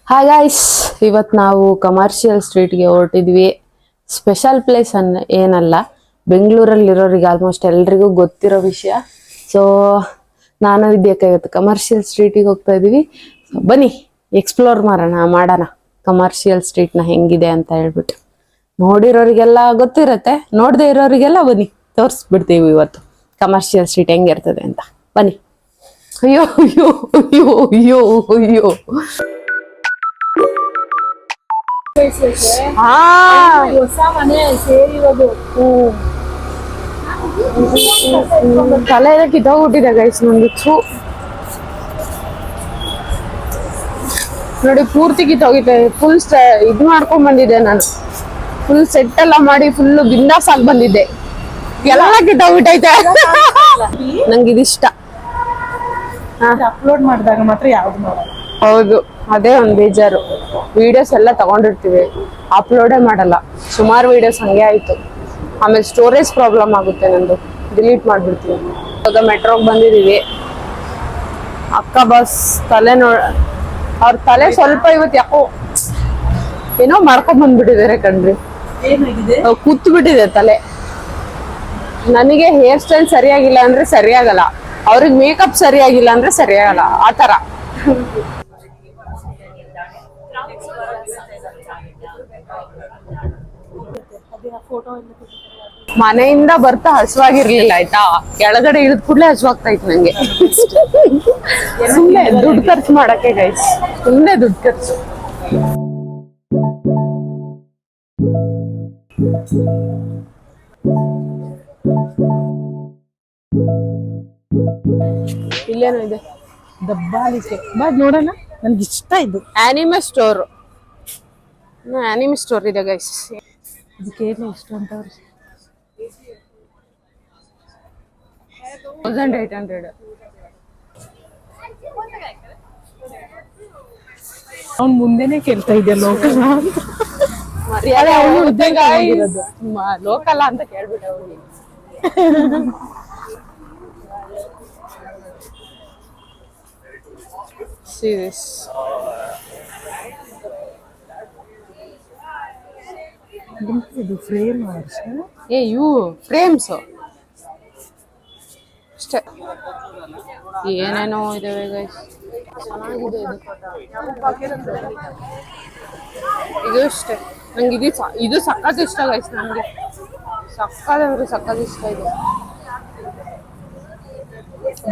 Hi guys, ಇವತ್ತು ನಾವು commercial ಸ್ಟ್ರೀಟ್ಗೆ ಹೊರಟಿದ್ವಿ. Special place ಏನಲ್ಲ, ಬೆಂಗಳೂರಲ್ಲಿ ಇರೋರಿಗೆ ಆಲ್ಮೋಸ್ಟ್ ಎಲ್ರಿಗೂ ಗೊತ್ತಿರೋ ವಿಷಯ. ಸೊ ನಾನು ವಿದ್ಯಕ್ಕೆ ಇವತ್ತು ಕಮರ್ಷಿಯಲ್ ಸ್ಟ್ರೀಟಿಗೆ ಹೋಗ್ತಾ ಇದೀವಿ. ಬನ್ನಿ ಎಕ್ಸ್ಪ್ಲೋರ್ ಮಾಡೋಣ ಕಮರ್ಷಿಯಲ್ ಸ್ಟ್ರೀಟ್ನ ಹೆಂಗಿದೆ ಅಂತ ಹೇಳ್ಬಿಟ್ಟು. ನೋಡಿರೋರಿಗೆಲ್ಲ ಗೊತ್ತಿರತ್ತೆ, ನೋಡದೆ ಇರೋರಿಗೆಲ್ಲ ಬನ್ನಿ ತೋರಿಸ್ಬಿಡ್ತೀವಿ ಇವತ್ತು ಕಮರ್ಷಿಯಲ್ ಸ್ಟ್ರೀಟ್ ಹೆಂಗಿರ್ತದೆ ಅಂತ. ಬನ್ನಿ. ಅಯ್ಯೋ ಅಯ್ಯೋ ಅಯ್ಯೋ ಅಯ್ಯೋ ಅಯ್ಯೋ ಹೊಸ ಮನೆ ಸೇರಿರೋದು. ತಲೆ ಕಿತ್ತೋಗ್ಬಿಟ್ಟಿದೆ ಗೈಸ್ ನಂದು. ನೋಡಿ ಪೂರ್ತಿ ಕಿತ್ತೋಗಿದೆ. ಫುಲ್ ಇದು ಮಾಡ್ಕೊಂಡ್ ಬಂದಿದ್ದೆ ನಾನು. ಫುಲ್ ಸೆಟ್ ಎಲ್ಲ ಮಾಡಿ ಫುಲ್ ಬಿಂದಾಸ್ ಆಗಿ ಬಂದಿದ್ದೆ. ಎಲ್ಲ ಕಿತ್ತೋಗ್ಬಿಟ್ಟೈತೆ. ನಂಗೆ ಇದಿಷ್ಟ. ಅಪ್ಲೋಡ್ ಮಾಡಿದಾಗ ಮಾತ್ರ ಯಾವ್ದು ಮಾಡಲ್ಲ. ಹೌದು, ಅದೇ ಒಂದ್ ಬೇಜಾರು. ವಿಡಿಯೋಸ್ ಎಲ್ಲ ತಗೊಂಡಿರ್ತೀವಿ, ಅಪ್ಲೋಡೇ ಮಾಡಲ್ಲ. ಸುಮಾರು ವಿಡಿಯೋಸ್ ಹಂಗೆ ಆಯ್ತು. ಆಮೇಲೆ ಸ್ಟೋರೇಜ್ ಪ್ರಾಬ್ಲಮ್ ಆಗುತ್ತೆ ನಂದು, ಡಿಲೀಟ್ ಮಾಡ್ಬಿಡ್ತೀವಿ. ಇವಾಗ ಮೆಟ್ರೋಗೆ ಬಂದಿದೀವಿ. ಅಕ್ಕ ಬಸ್ ತಲೆ ಅವ್ರ ತಲೆ ಸ್ವಲ್ಪ ಇವತ್ತು ಯಾಕೋ ಏನೋ ಮಾಡ್ಕೊಂಡ್ ಬಂದ್ಬಿಟ್ಟಿದ್ದಾರೆ ಕಣ್ರಿ. ಕೂತ್ ಬಿಟ್ಟಿದೆ ತಲೆ. ನನಗೆ ಹೇರ್ ಸ್ಟೈಲ್ ಸರಿಯಾಗಿಲ್ಲ ಅಂದ್ರೆ ಸರಿಯಾಗಲ್ಲ, ಅವ್ರಿಗೆ ಮೇಕಪ್ ಸರಿಯಾಗಿಲ್ಲ ಅಂದ್ರೆ ಸರಿಯಾಗಲ್ಲ, ಆತರ. ಮನೆಯಿಂದ ಬರ್ತಾ ಹಸುವಾಗಿರ್ಲಿಲ್ಲ ಆಯ್ತಾ, ಕೆಳಗಡೆ ಇಳಿದ ಕೂಡಲೇ ಹಸುವಾಗ್ತಾ ಇತ್ತು ನಂಗೆ. ಸುಮ್ನೆ ದುಡ್ಡು ಖರ್ಚು ಮಾಡಕ್ಕೆ ಗೈಸ್, ಸುಮ್ನೆ ದುಡ್ಡು ಖರ್ಚು. ಇಲ್ಲೇನೋ ಇದೆ ದಬ್ಬಾಲಿಕೆ. ಬಾ ನೋಡೋಣ, ನನ್ಗೆ ಇಷ್ಟ ಇದು. ಆನಿಮೆ ಸ್ಟೋರ್ ಇದೆ ಗೈಸ್. ಇದಕ್ಕೇನು ಇಷ್ಟ ಅಂತ 1800. ಅವ್ನ್ ಮುಂದೆನೆ ಕೇಳ್ತಾ ಇದ್ದೆ ಲೋಕಲ್ ಲೋಕಲ್ ಅಂತ ಕೇಳ್ಬಿಟ್ಟೆ ಅವ್ರಿಗೆ. ಸೀರಿಯಸ್ ಇದು ಫ್ರೇಮ್ ಇವು ಫ್ರೇಮ್ಸ್ ಅಷ್ಟೇ. ಏನೇನೋ ಇದಾವೆ ಗೈಸ್, ಚೆನ್ನಾಗಿದೆ ಇದು. ಇದು ಅಷ್ಟೇ ನಂಗೆ ಇದು ಸಖತ್ ಇಷ್ಟ ಗೈಸ್. ನನಗೆ ಸಖತ್ ಇಷ್ಟ ಇದೆ.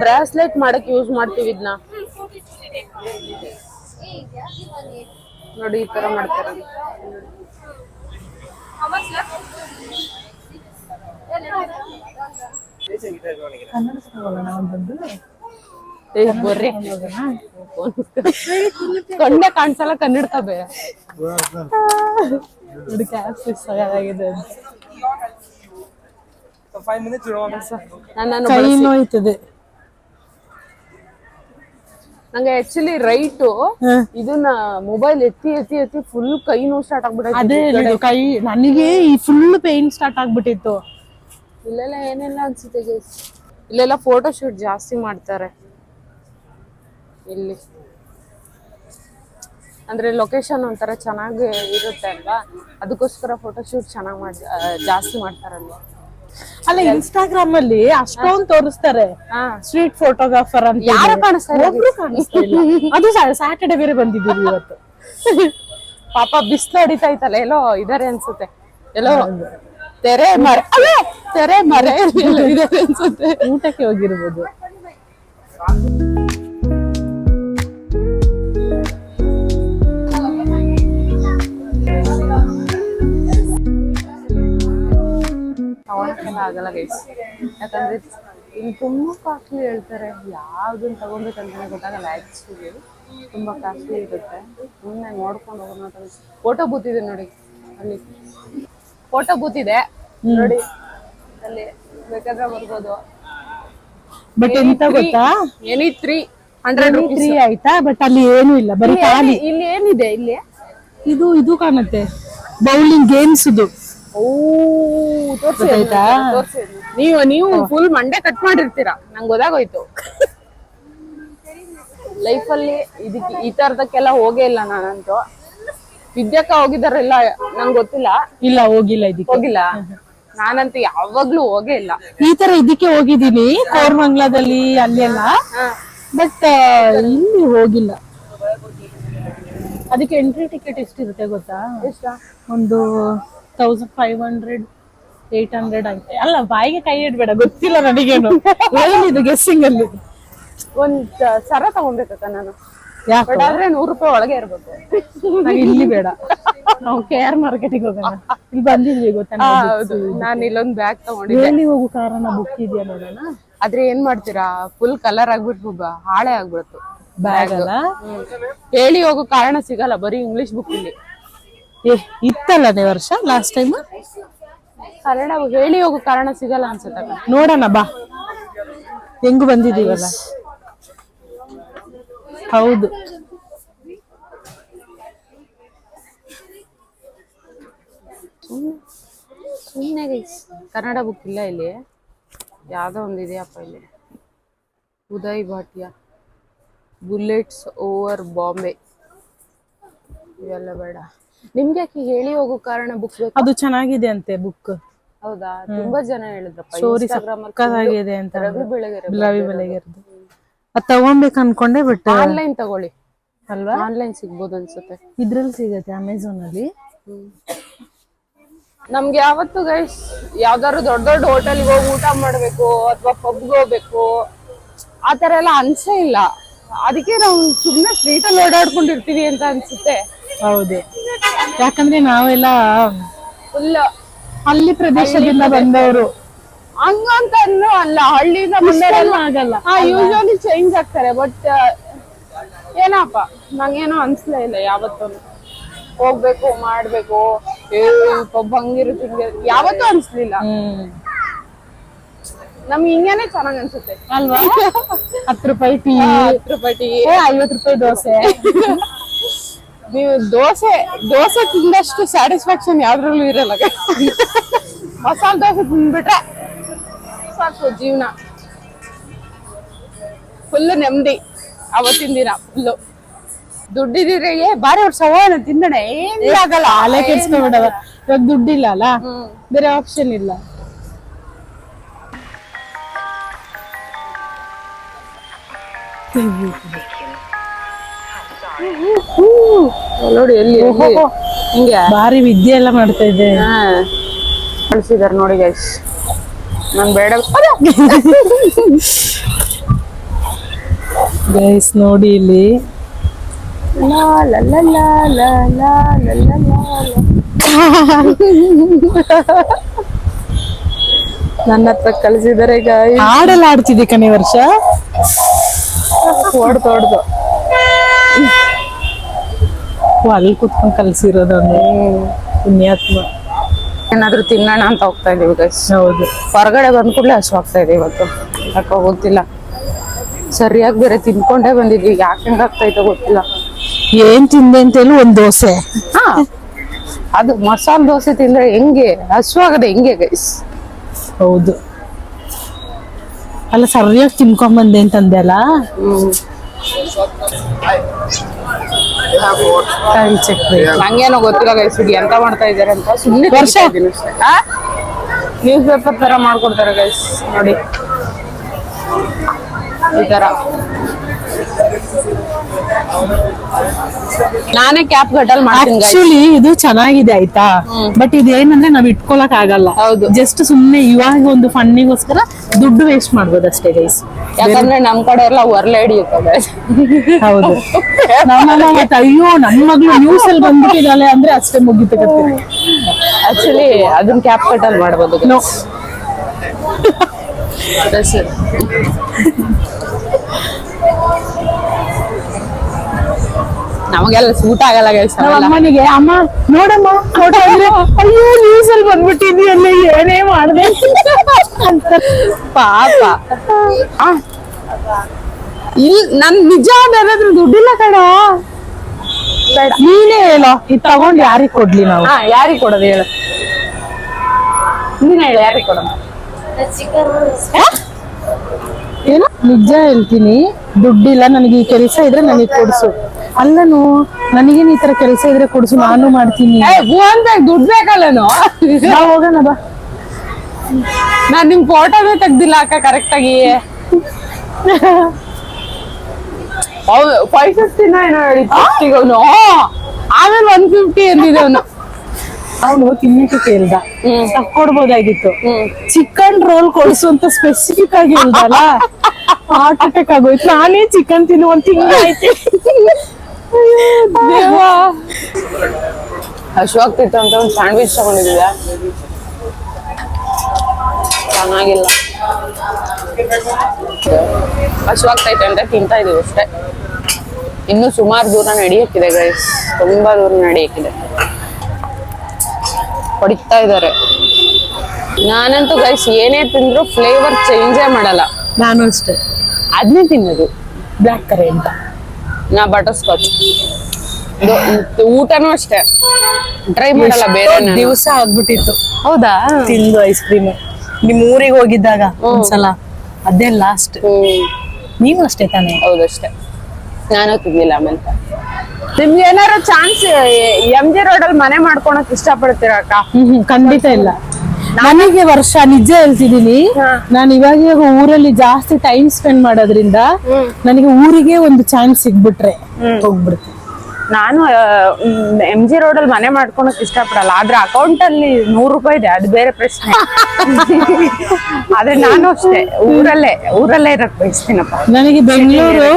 ಬ್ರಾಸ್ಲೆಟ್ ಮಾಡಕ್ ಯೂಸ್ ಮಾಡ್ತೀವಿ ಇದನ್ನ. ನೋಡಿ ಈ ತರ ಮಾಡ್ತಾರೆ. ಕಣ್ಣೆ ಕಾಣಿಸಲ್ಲ, ಕನ್ನಡಕ ಬೇ. ನಂಗೆ ಆಕ್ಚುಲಿ ರೈಟು ಇದನ್ನ ಮೊಬೈಲ್ ಎತ್ತಿ ಫುಲ್ ಕೈ ನೋವು ಸ್ಟಾರ್ಟ್ ಆಗ್ಬಿಟ್ಟೈತೆ. ಅದೇ ಕೈ ನನಗೆ ಈ ಫುಲ್ ಪೇನ್ ಸ್ಟಾರ್ಟ್ ಆಗ್ಬಿಟ್ಟಿತ್ತು. ಇಲ್ಲೆಲ್ಲ ಏನೆಲ್ಲ ಅನ್ಸುತ್ತೆ ಗೈಸ್, ಇಲ್ಲೆಲ್ಲ ಫೋಟೋ ಶೂಟ್ ಜಾಸ್ತಿ ಮಾಡ್ತಾರೆ. ಇಲ್ಲಿ ಅಂದ್ರೆ ಲೊಕೇಶನ್ ಒಂಥರ ಚೆನ್ನಾಗಿ ಇರುತ್ತೆ ಅಲ್ವಾ, ಅದಕ್ಕೋಸ್ಕರ ಫೋಟೋ ಶೂಟ್ ಜಾಸ್ತಿ ಮಾಡ್ತಾರಲ್ವಾ. ಅಲ್ಲ ಇನ್ಸ್ಟಾಗ್ರಾಮ್ ಅಲ್ಲಿ ಅಷ್ಟೊಂದು ತೋರಿಸ್ತಾರೆ ಸ್ಟ್ರೀಟ್ ಫೋಟೋಗ್ರಾಫರ್ ಅಂತ. ಯಾರು ಕಾಣಿಸ್ತಾರೆ? ಅದು ಸ್ಯಾಟರ್ಡೆ ಬೇರೆ ಬಂದಿದ್ದೀವಿ ಇವತ್ತು. ಪಾಪ ಬಿಸಿಲು ಹೊಡಿತಾ ಇತ್ತಲ್ಲ, ಎಲ್ಲೋ ಇದಾರೆ ಅನ್ಸುತ್ತೆ. ಎಲ್ಲೋ ತೆರೆ ಮರ ಇದಾರೆ ಅನ್ಸುತ್ತೆ. ಊಟಕ್ಕೆ ಹೋಗಿರ್ಬೋದು. ಆಗಲ್ಲ ಗೈಸ್, ಯಾಕಂದ್ರೆ ಇಲ್ಲಿ ತುಂಬಾ ಕಾಸ್ಟ್ಲಿ ಹೇಳ್ತಾರೆ. ಯಾವ್ದನ್ನ ತಗೋಬೇಕಂತಾನೆ ಗೊತ್ತಾಗಲ್ಲ. ಆಕ್ಚುಲಿ ತುಂಬಾ ಕಾಸ್ಟ್ಲಿ ಇರುತ್ತೆ. ಸುಮ್ಮನೆ ನೋಡ್ಕೊಂಡು ಹೋಗೋಣ. ಫೋಟೋ ಬೂತ್ ಇದೆ ನೋಡಿ, ಅಲ್ಲಿ ಫೋಟೋ ಬೂತ್ ಇದೆ ನೋಡಿ, ಅಲ್ಲಿ ಬೇಕಾದ್ರೆ ಬರ್ಬೋದು. ಬಟ್ ಎಂತ ಗೊತ್ತಾ, ಎನಿ 300 ಆಯ್ತಾ, ಬಟ್ ಅಲ್ಲಿ ಏನು ಇಲ್ಲ, ಬರೀ ಖಾಲಿ. ಇಲ್ಲಿ ಏನಿದೆ? ಇಲ್ಲಿ ಇದು ಕಾಣುತ್ತೆ, ಬೌಲಿಂಗ್ ಗೇಮ್ಸ್. ನೀವು ಫುಲ್ ಮಂಡೆ ಕಟ್ ಮಾಡಿರ್ತೀರಾ, ನಂಗೆ ಗೊತ್ತಾಗೋಯ್ತು. ಲೈಫಲ್ಲಿ ಇದಕ್ಕೆ ಈ ತರದಕ್ಕೆಲ್ಲ ಹೋಗೇ ಇಲ್ಲ ನಾನಂತೂ. ವಿದ್ಯಾಕ ಹೋಗಿದಾರಲ್ಲ ನಂಗೆ ಗೊತ್ತಿಲ್ಲ. ಇಲ್ಲ ಹೋಗಿಲ್ಲ ಇದಕ್ಕೆ. ಹೋಗಿಲ್ಲ ನಾನಂತೂ ಯಾವಾಗ್ಲೂ ಹೋಗೇ ಇಲ್ಲ. ಈ ತರ ಇದಕ್ಕೆ ಹೋಗಿದ್ದೀನಿ ಕೋರ್ಮಂಗ್ಲದಲ್ಲಿ ಅಲ್ಲೆಲ್ಲ, ಬಟ್ ಇಲ್ಲಿ ಹೋಗಿಲ್ಲ. ಅದಕ್ಕೆ ಎಂಟ್ರಿ ಟಿಕೆಟ್ ಎಷ್ಟಿರುತ್ತೆ ಗೊತ್ತಾ? ಒಂದು 1500 800 ಆಗುತ್ತೆ. ಅಲ್ಲ ಬಾಯಿಗೆ ಕೈ ಇಡ್ಬೇಡ, ಗೊತ್ತಿಲ್ಲ ನನಗೇನು. ಏನಿದು ಗೆಸ್ಸಿಂಗ್ ಅಲ್ಲಿ? ಒಂದ್ ಸರ ತಗೊಂಡ್ಬೇಕಕ್ಕ ನಾನು. ಯಾಕೆ? ಬಟ್ ಆದ್ರೆ 100 ರೂಪಾಯಿ ಒಳಗೆ ಇರ್ಬೇಕು. ನಾವ್ ಇಲ್ಲಿ ಬೇಡ, ನಾವು KR ಮಾರ್ಕೆಟಿಗೆ ಹೋಗೋಣ. ಇಲ್ಲಿ ಬಂದಿದ್ವಿ ಗೊತ್ತಾ? ಹೌದು, ನಾನು ಇಲ್ಲೊಂದ್ ಬ್ಯಾಗ್ ತಗೊಂಡಿದ್ದೆ. ಎಲ್ಲಿ ಹೋಗು ಕಾರಣ ಬುಕ್ ಇದೆಯಾ ನೋಡೋಣ. ಆದ್ರೆ ಏನ್ ಮಾಡ್ತೀರಾ, ಫುಲ್ ಕಲರ್ ಆಗ್ಬಿಟ್ಟು ಹಾಳೆ ಆಗ್ಬಿಡ್ತು ಬ್ಯಾಗ್ ಅಲ್ಲ. ಹೇಳಿ ಹೋಗೋ ಕಾರಣ ಸಿಗಲ್ಲ, ಬರೀ ಇಂಗ್ಲಿಷ್ ಬುಕ್ ಇಲ್ಲಿ. ಇತ್ತಲ್ಲನೇ ವರ್ಷ ಲಾಸ್ಟ್ ಟೈಮ್ ಕನ್ನಡ ಹೇಳಿ ಹೋಗೋ ಕಾರಣ ಸಿಗಲ್ಲ ಅನ್ಸುತ್ತೆ. ನೋಡೋಣ ಬಾ, ಹೆಂಗು ಬಂದಿದೀವಲ್ಲ. ಹೌದು, ಸುಮ್ಮನೆ ಕನ್ನಡ ಬುಕ್ ಇಲ್ಲ ಇಲ್ಲಿ. ಯಾವ್ದೋ ಒಂದಿದೆಯಪ್ಪ ಇಲ್ಲಿ, ಉದಯ್ ಭಾಟಿಯಾ ಬುಲೆಟ್ಸ್ ಓವರ್ ಬಾಂಬೆ. ಇವೆಲ್ಲ ಬೇಡ. ನಿಮ್ಗೆ ಯಾಕೆ ಹೇಳಿ ಹೋಗೋ ಕಾರಣ ಬುಕ್ ಬೇಕು? ಅದು ಚೆನ್ನಾಗಿದೆ ಅಂತೆ ಬುಕ್. ಹೌದಾ? ತುಂಬಾ ಜನ ಹೇಳಿದ್ರಪ್ಪ ಸ್ಟೋರಿ Instagram ಅಲ್ಲಿ. ಸಕ್ಕತ್ತಾಗಿದೆ ಅಂತ. ರವಿ ಬೆಳಗೆರೆ ಅದ್ ತಗೊಂಬೇಕು ಅನ್ಕೊಂಡೆ, ಬಟ್ ಆನ್ಲೈನ್ ತಗೊಳ್ಳಿ ಅಲ್ವಾ? ಆನ್ಲೈನ್ ಸಿಗ್ಬೋದು ಅನ್ಸುತ್ತೆ. ಇದ್ರಲ್ಲಿ ಸಿಗತ್ತೆ ಅಮೆಝಾನ್ ಅಲ್ಲಿ. ನಮ್ಗೆ ಯಾವತ್ತು ಗೈಸ್ ಯಾವ್ದಾದ್ರು ದೊಡ್ಡ ದೊಡ್ಡ ಹೋಟೆಲ್ಗೆ ಹೋಗಿ ಊಟ ಮಾಡ್ಬೇಕು ಅಥವಾ ಪಬ್ಗೆ ಹೋಗ್ಬೇಕು ಆ ತರ ಎಲ್ಲ ಅನ್ಸೇ ಇಲ್ಲ. ಅದಕ್ಕೆ ನಾವು ಸುಮ್ಮನೆ ಸ್ಟ್ರೀಟ್ ಅಲ್ಲಿ ಓಡಾಡ್ಕೊಂಡಿರ್ತೀವಿ ಅಂತ ಅನ್ಸುತ್ತೆ. ಹೌದು, ಯಾಕಂದ್ರೆ ನಾವೆಲ್ಲ ಫುಲ್ ಹಳ್ಳಿ ಪ್ರದೇಶದಿಂದ ಬಂದವರು. ಹಂಗಂತ ಅಲ್ಲ, ಹಳ್ಳಿಯಿಂದ ಬಂದವರೆಲ್ಲ ಆಗಲ್ಲ. ಯೂಶಲಿ ಚೇಂಜ್ ಆಗ್ತಾರೆ. ಬಟ್ ಏನಪ್ಪ ನಂಗೇನೋ ಅನ್ಸ್ಲೇ ಇಲ್ಲ ಯಾವತ್ತೂ. ಹೋಗ್ಬೇಕು ಮಾಡ್ಬೇಕು ಪಬ್ ಹಂಗಿರುತ್ತೆ ಹಿಂಗಿರುತ್ತೆ ಯಾವತ್ತೂ ಅನ್ಸ್ಲಿಲ್ಲ. ನಮ್ಗೆ ಹಿಂಗೇನೆ ಚೆನ್ನಾಗ್ ಅನ್ಸುತ್ತೆ ಅಲ್ವಾ? 10 ರೂಪಾಯಿ ಟೀ, 10 ರೂಪಾಯಿ ಟೀ, 50 ರೂಪಾಯಿ ದೋಸೆ. ನೀವು ದೋಸೆ ತಿಂದಷ್ಟು ಸ್ಯಾಟಿಸ್ಫ್ಯಾಕ್ಷನ್ ಯಾವ್ದ್ರಲ್ಲೂ ಇರಲ್ಲ. ಮಸಾಲೆ ದೋಸೆ ತಿಂದ್ಬಿಟ್ರೆ ಸಾಕು ಜೀವನ. ಫುಲ್ ನೆಮ್ಮದಿ ಅವತ್ತಿನ ದಿನ. ಫುಲ್ಲು ದುಡ್ಡಿದ್ರೆ ಬಾರಿ ಅವ್ರ ಸವಾಲ ತಿಂದಣೆ ಏನಾಗಲ್ಲ. ಅಲೆ ಕೆಡ್ಸ್ಕೊಂಡ್ಬಿಡವ. ಇವಾಗ ದುಡ್ಡಿಲ್ಲ ಅಲ್ಲ, ಬೇರೆ ಆಪ್ಷನ್ ಇಲ್ಲ. ನೋಡಿ ಎಲ್ಲಿ ಹಿಂಗೆ ಬಾರಿ ವಿದ್ಯೆ ಎಲ್ಲ ಮಾಡ್ತಾ ಇದ್ದೆ. ಕಳ್ಸಿದಾರೆ ನೋಡಿ ಗೈಸ್. ನಂಗೆ ಬೇಡ ಗೈಸ್ ನೋಡಿ ಇಲ್ಲಿ. ನನ್ನ ಹತ್ರ ಕಳ್ಸಿದಾರೆ ಗಾಯ್ಸ್. ಹಾಡೆಲ್ಲ ಆಡ್ತಿದ್ದೆ ಕಣಿ ವರ್ಷ. ಹೊಡ್ದು ಅಲ್ಲಿ ಕುತ್ಕೊಂಡ್ ಕಲ್ಸಿರೋದು ಪುಣ್ಯಾತ್ಮ. ಏನಾದ್ರು ತಿನ್ನೋಣ ಅಂತ ಹೋಗ್ತಾ ಇದೀವಿ ಗೈಸ್. ಹೌದು, ಹೊರಗಡೆ ಬಂದ್ ಕೂಡಲೇ ಹಸುವಾಗ್ತಾ ಇದೆ ಇವತ್ತು. ಯಾಕೋ ಗೊತ್ತಿಲ್ಲ, ಸರಿಯಾಗಿ ಬೇರೆ ತಿನ್ಕೊಂಡೇ ಬಂದಿದ್ವಿ. ಯಾಕೆ ಹೆಂಗಾಗ್ತೈತೋ ಗೊತ್ತಿಲ್ಲ. ಏನ್ ತಿಂದೆ ಅಂತೇಳಿ ಒಂದ್ ದೋಸೆ. ಅದು ಮಸಾಲೆ ದೋಸೆ ತಿಂದ್ರೆ ಹೆಂಗೆ ಹಸುವಾಗದೆ ಹೆಂಗೆ ಗೈಸ್. ಹೌದು, ಅಲ್ಲ ಸರಿಯಾಗಿ ತಿನ್ಕೊಂಡ್ ಬಂದೆ ಅಂತಂದೆ ಅಲ್ಲ. ನಂಗೇನೋ ಗೊತ್ತಿಲ್ಲ ಗೈಸ್ ಇದು ಎಂತ ಮಾಡ್ತಾ ಇದಾರೆ ಅಂತ. ಸುಮ್ಮನೆ ವರ್ಷ ನ್ಯೂಸ್ ಪೇಪರ್ ತರ ಮಾಡ್ಕೊಡ್ತಾರೆ ಗೈಸ್ ನೋಡಿ ಈ ತರ. ನಾನೇ ಕ್ಯಾಪ್ ಗಟ್ಟಲ್ ಮಾಡ್ತೀನಿ guys. ಆಕ್ಚುಲಿ ಇದು ಚೆನ್ನಾಗಿದೆ ಆಯ್ತಾ, ಬಟ್ ಇದೇನಂದ್ರೆ ನಾವ್ ಇಟ್ಕೊಳಕ್ ಆಗಲ್ಲ. ಹೌದು, ಜಸ್ಟ್ ಸುಮ್ನೆ ಇವಾಗ ಒಂದು ಫನ್ನಿಗೋಸ್ಕರ ದುಡ್ಡು ವೇಸ್ಟ್ ಮಾಡ್ಬೋದು ಅಷ್ಟೇ ಗೈಸ್. ಯಾಕಂದ್ರೆ ನಮ್ ಕಡೆ ಎಲ್ಲ ಒರ್ಲೆ ಹಿಡಿಯುತ್ತೆ. ಹೌದು, ಮತ್ತೆ ಅಯ್ಯೋ ನನ್ ಮಗಳು ನ್ಯೂಸ್ ಅಲ್ಲಿ ಬಂದ್ಬಿಟ್ಟಿದ್ದಾಳೆ ಅಂದ್ರೆ ಅಷ್ಟೇ ಮುಗಿತು ಕತೆ. ಆಕ್ಚುಲಿ ಅದನ್ನ ಕ್ಯಾಪ್ ಕಟ್ಟಲ್ ಮಾಡ್ಬೋದು. ನಮಗೆಲ್ಲ ಸೂಟ್ ಆಗಲ್ಲ ಗೈಸ್. ಅಮ್ಮನಿಗೆ ಅಮ್ಮ ನೋಡಮ್ಮ ಫೋಟೋ ಅಂದ್ರೆ ಅಯ್ಯೋ ನ್ಯೂಸ್ ಅಲ್ಲಿ ಬಂದ್ಬಿಟ್ಟಿದ್ಯಲ್ಲ ಏನೇ ಮಾಡ್ದೆ ಅಂತ ಪಾಪ. ಇಲ್ಲಿ ನನ್ ನಿಜ ಏನಾದ್ರು ದುಡ್ಡಿಲ್ಲ ಕಣ. ಬೇಡ ನೀನೇ ಹೇಳೋ, ಇದು ತಗೊಂಡ್ ಯಾರಿಗ್ ಕೊಡ್ಲಿ ನಾವು? ಯಾರಿಗ್ ಕೊಡೋದು ಹೇಳು, ನೀನ್ ಹೇಳು ಯಾರಿಗ್ ಕೊಡೋದು? ಏನು ನಿಜ ಹೇಳ್ತೀನಿ, ದುಡ್ಡಿಲ್ಲ ನನಗೆ, ಈ ಕೆಲಸ ಇದ್ರೆ ನನಗೆ ಕೊಡ್ಸು. ಅಲ್ಲನು ನನಗೇನು ಈ ತರ ಕೆಲಸ ಇದ್ರೆ ಕೊಡ್ಸು, ನಾನು ಮಾಡ್ತೀನಿ. ದುಡ್ಡು ಬೇಕಲ್ಲನು. ಬಾ ಹೋಗೋಣ ಬಾ. ನಾನ್ ನಿಮ್ ಫೋಟೋನೇ ತೆಗ್ದಿಲ್ಲ ಅಕ್ಕ ಕರೆಕ್ಟ್ ಆಗಿ. 550 ಏನೋ ಹೇಳಿದ್ನು, ಆಮೇಲೆ 150 ಎಂದಿದೆ ಅವನು. ಅವನು ತಿನ್ನಕ್ಕೆ ಕೇಳ್ದ, ಕೊಡ್ಬೋದಾಗಿತ್ತು. ಚಿಕನ್ ರೋಲ್ ಕೊಡ್ಸು ಅಂತ ಸ್ಪೆಸಿಫಿಕ್ ಆಗಿ ಹೇಳ್ದಲ್ಲ, ಹಾರ್ಟ್ ಅಟ್ಯಾಕ್ ಆಗೋಯ್ತು. ನಾನೇ ಚಿಕನ್ ತಿನ್ನುವಂತ ತಿಂಗಳಾಯ್ತು. ಹಶುವಾಗ್ತಿತ್ತು ಅಂತ ಒಂದು ಸ್ಯಾಂಡ್ವಿಚ್ ತಗೊಂಡಿದ್ಯಾ, ಚೆನ್ನಾಗಿಲ್ಲ. ಹಶುವಾಗ್ತೈತೆ ಅಂತ ತಿಂತಾ ಇದೀವಿ ಅಷ್ಟೇ. ಇನ್ನು ಸುಮಾರು ದೂರ ನಡೆಯಕ್ಕಿದೆ ಗೈಸ್, ತುಂಬಾ ದೂರ ನಡೆಯಕ್ಕಿದೆ. ಹೊಡಿತಾ ಇದಾರೆ. ನಾನಂತೂ ಗೈಸ್ ಏನೇ ತಿಂದ್ರು ಫ್ಲೇವರ್ ಚೇಂಜೇ ಮಾಡಲ್ಲ. ನಾನು ಅಷ್ಟೇ ಅದನ್ನೇ ತಿನ್ನೋದು. ಬ್ಲಾಕ್ ಕರೆಂಟ್, ನಾ ಬಟರ್ ಸ್ಕಾಚ್. ಊಟನೂ ಅಷ್ಟೇ ಟ್ರೈ ಮಾಡಲ್ಲ ಬೇರೆ. ದಿವಸ ಆಗ್ಬಿಟ್ಟಿತ್ತು ಹೌದಾ? ತಿಂದು ಐಸ್ ಕ್ರೀಮ್ ನಿಮ್ ಊರಿಗೆ ಹೋಗಿದ್ದಾಗ ಒಂದ್ಸಲ, ಅದೇ ಲಾಸ್ಟ್. ನೀವು ಅಷ್ಟೇ ತಾನೇ? ಹೌದಷ್ಟೇ, ನಾನು ತಿಂದಿಲ್ಲ. ಆಮೇಲೆ ನಿಮ್ಗೆ ಏನಾರು ಚಾನ್ಸ್ MG ರೋಡ್ ಅಲ್ಲಿ ಮನೆ ಮಾಡ್ಕೊಳಕ್ ಇಷ್ಟಪಡ್ತೀರಾ ಅಕ್ಕ? ಖಂಡಿತ ಇಲ್ಲ. ನನಗೆ ವರ್ಷ ನಿಜ ಹೇಳ್ತಿದೀನಿ, ನಾನು ಇವಾಗ ಊರಲ್ಲಿ ಜಾಸ್ತಿ ಟೈಮ್ ಸ್ಪೆಂಡ್ ಮಾಡೋದ್ರಿಂದ ನನಗೆ ಊರಿಗೆ ಒಂದು ಚಾನ್ಸ್ ಸಿಗ್ಬಿಟ್ರೆ ಹೋಗ್ಬಿಡ್ತೀನಿ. ನಾನು MG ರೋಡ್ ಅಲ್ಲಿ ಮನೆ ಮಾಡ್ಕೊಳಕ್ ಇಷ್ಟಪಡಲ್ಲ, ಆದ್ರೆ ಅಕೌಂಟ್ ಅಲ್ಲಿ 100 ರೂಪಾಯಿ ಇದೆ, ಅದು ಬೇರೆ ಪ್ರಶ್ನೆ. ಆದ್ರೆ ನಾನು ಅಷ್ಟೇ ಊರಲ್ಲೇ ಇರಕ್ ಬಯಸ್ತೀನಪ್ಪ. ನನಗೆ ಬೆಂಗಳೂರು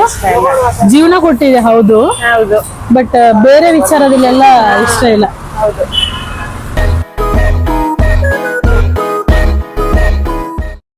ಜೀವನ ಕೊಟ್ಟಿದೆ, ಹೌದು, ಹೌದು, ಬಟ್ ಬೇರೆ ವಿಚಾರದಲ್ಲೆಲ್ಲ ಇಷ್ಟ ಇಲ್ಲ. ಹೌದು.